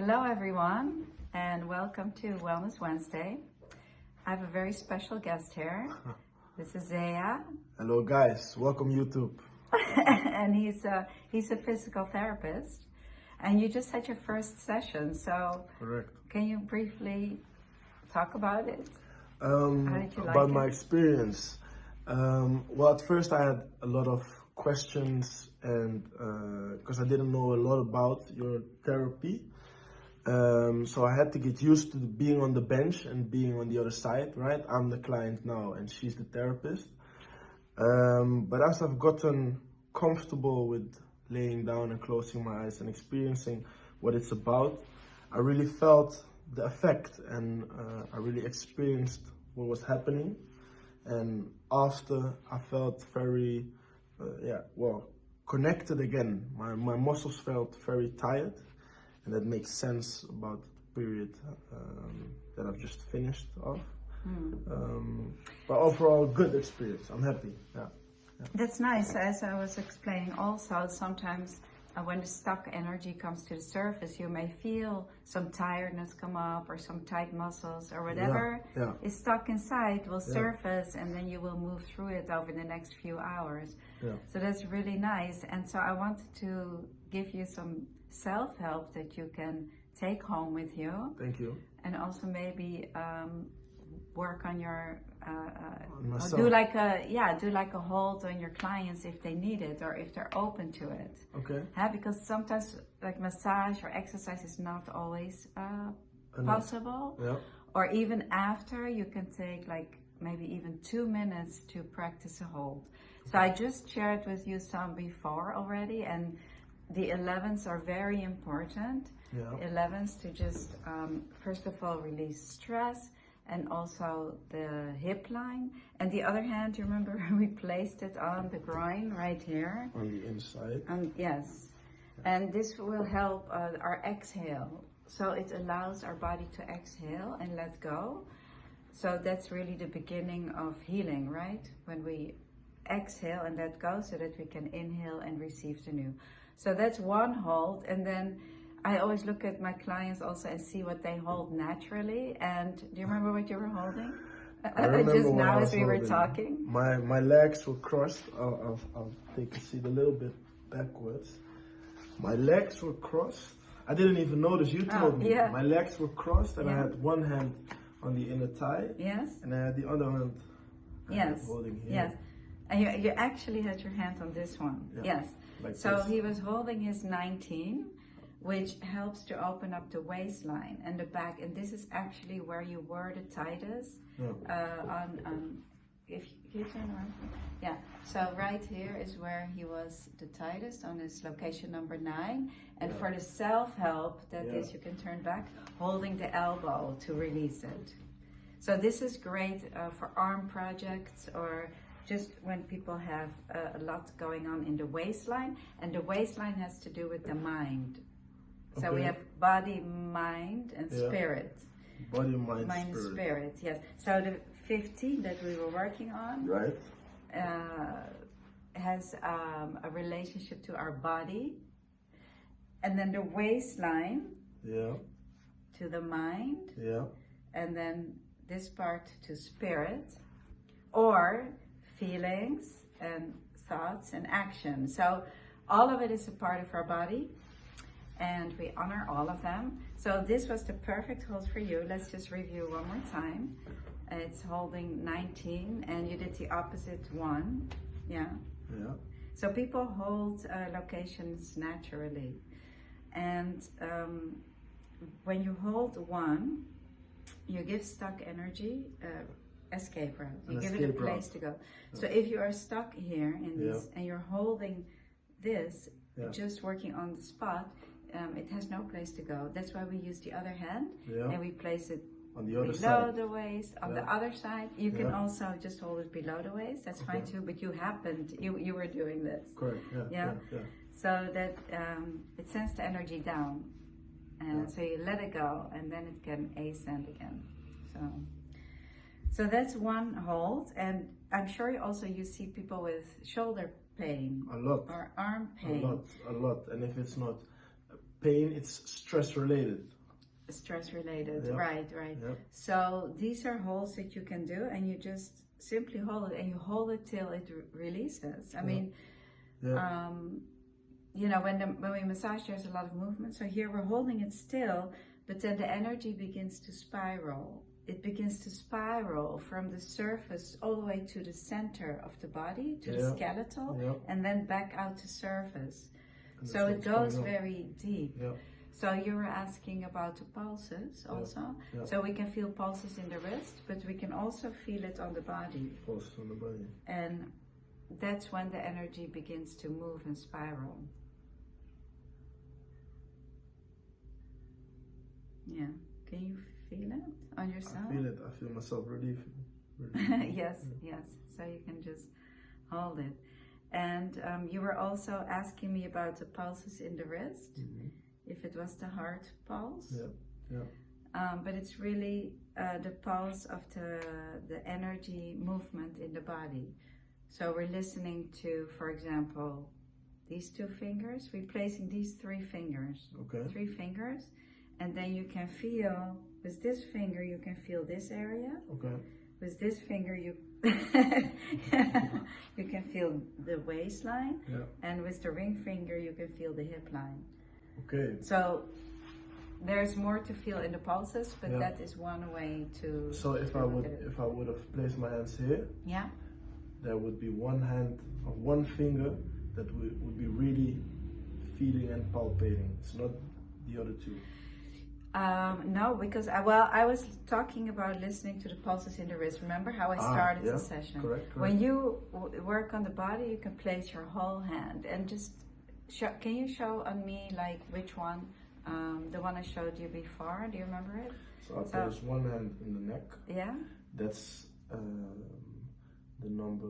Hello everyone, and welcome to Wellness Wednesday. I have a very special guest here. This is Zeah. Hello guys, welcome YouTube. And he's a physical therapist. And you just had your first session, so Correct. Can you briefly talk about it? How did you like about it? my experience? Well, at first I had a lot of questions, and because I didn't know a lot about your therapy, so I had to get used to being on the bench and being on the other side, right? I'm the client now and she's the therapist. But as I've gotten comfortable with laying down and closing my eyes and experiencing what it's about, I really felt the effect, and I really experienced what was happening. And after, I felt very, connected again. My muscles felt very tired, and that makes sense about the period that I've just finished off. But overall, good experience. I'm happy. Yeah. That's nice. As I was explaining also, sometimes when the stuck energy comes to the surface, you may feel some tiredness come up or some tight muscles or whatever is stuck inside will surface, and then you will move through it over the next few hours. So that's really nice. And so I wanted to give you some self-help that you can take home with you. Thank you. And also maybe work on your myself. do like a hold on your clients if they need it or if they're open to it. Okay. Because sometimes like massage or exercise is not always possible. Yeah. Or even after, you can take like maybe even 2 minutes to practice a hold. So I just shared with you some before already, and the 11s are very important. 11s to just first of all release stress, and also the hip line. And the other hand, you remember we placed it on the groin right here? On the inside. Yes. And this will help our exhale. So it allows our body to exhale and let go. So that's really the beginning of healing, right? When we exhale and let go so that we can inhale and receive the new. So that's one hold. And then I always look at my clients also and see what they hold naturally. And do you remember what you were holding? I remember just now as we were holding. talking. My legs were crossed. I'll take a seat a little bit backwards. My legs were crossed. I didn't even notice. You told me. Yeah. My legs were crossed, and I had one hand on the inner thigh. Yes. And I had the other hand holding here. Yes. And you actually had your hand on this one. Yes. Like so this. he was holding his 19, which helps to open up the waistline and the back. And this is actually where you were the tightest. If you turn around. Yeah. So right here is where he was the tightest, on his location number 9. And for the self-help, that is, you can turn back, holding the elbow to release it. So this is great for arm projects, or just when people have a lot going on in the waistline. And the waistline has to do with the mind. So we have body, mind, and spirit. Body, mind, and spirit. Yes. So the 15 that we were working on, right, has a relationship to our body, and then the waistline, to the mind, and then this part to spirit, or feelings and thoughts and action. So all of it is a part of our body, and we honor all of them. So this was the perfect hold for you. Let's just review one more time. It's holding 19, and you did the opposite 1. Yeah. So people hold locations naturally, and when you hold 1, you give stuck energy escape route. You give it a place to go. So if you are stuck here in this and you're holding this, just working on the spot, it has no place to go. That's why we use the other hand, and we place it on the other below side. the waist. On the other side, you can also just hold it below the waist. That's fine too. But you were doing this. Correct. Yeah. So that it sends the energy down, and so you let it go, and then it can ascend again. So that's one hold, and I'm sure you see people with shoulder pain. A lot. Or arm pain. A lot. And if it's not pain, it's stress related. Stress related, Yep. right. Yep. So these are holds that you can do, and you just simply hold it, and you hold it till it releases. I mean, you know, when we massage, there's a lot of movement. So here we're holding it still, but then the energy begins to spiral. It begins to spiral from the surface all the way to the center of the body, to the skeletal, and then back out to surface. So it goes very deep. So you were asking about the pulses also. So we can feel pulses in the wrist, but we can also feel it on the body. Pulses on the body. And that's when the energy begins to move and spiral. Yeah. Can you feel it on yourself? I feel it. I feel myself relief. Yes. So you can just hold it. And you were also asking me about the pulses in the wrist. If it was the heart pulse. But it's really the pulse of the energy movement in the body. So we're listening to, for example, these two fingers. We're placing these three fingers. Three fingers. And then you can feel, with this finger, you can feel this area. With this finger, you you can feel the waistline. And with the ring finger, you can feel the hip line. So there's more to feel in the pulses, but that is one way to. So if I would have placed my hands here, there would be one hand or one finger that would be really feeling and palpating. It's not the other two. No, because I was talking about listening to the pulses in the wrist. Remember how I started the session? Correct. When you work on the body, you can place your whole hand and just. Can you show on me like which one? The one I showed you before. Do you remember it? So I place one hand in the neck. Yeah. That's the number.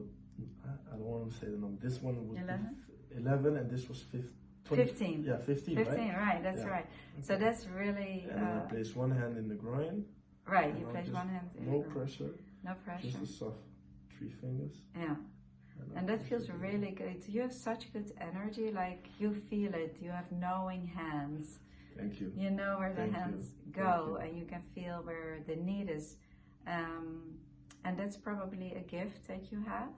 I don't want to say the number. This one would 11? be 11, and this was 15. Yeah, 15. 15, right? That's right. Okay. So that's really. And then I place one hand in the groin. Right. You place one hand in. No pressure. No pressure. Just a soft 3 fingers. Yeah. And that feels really good. You have such good energy, like you feel it. You have knowing hands. Thank you. You know where the hands go, and you can feel where the need is. And that's probably a gift that you have.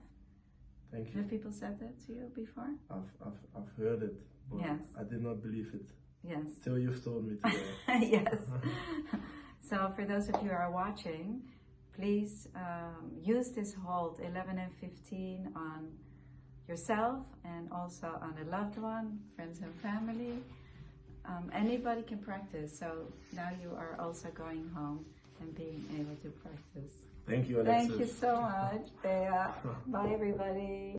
Thank you. Have people said that to you before? I've heard it, but I did not believe it. Yes. Till you've told me today. Yes. So for those of you who are watching, please use this hold 11 and 15 on yourself and also on a loved one, friends and family. Anybody can practice. So now you are also going home and being able to practice. Thank you, Alexis. Thank you so much, Zeah. Bye, everybody.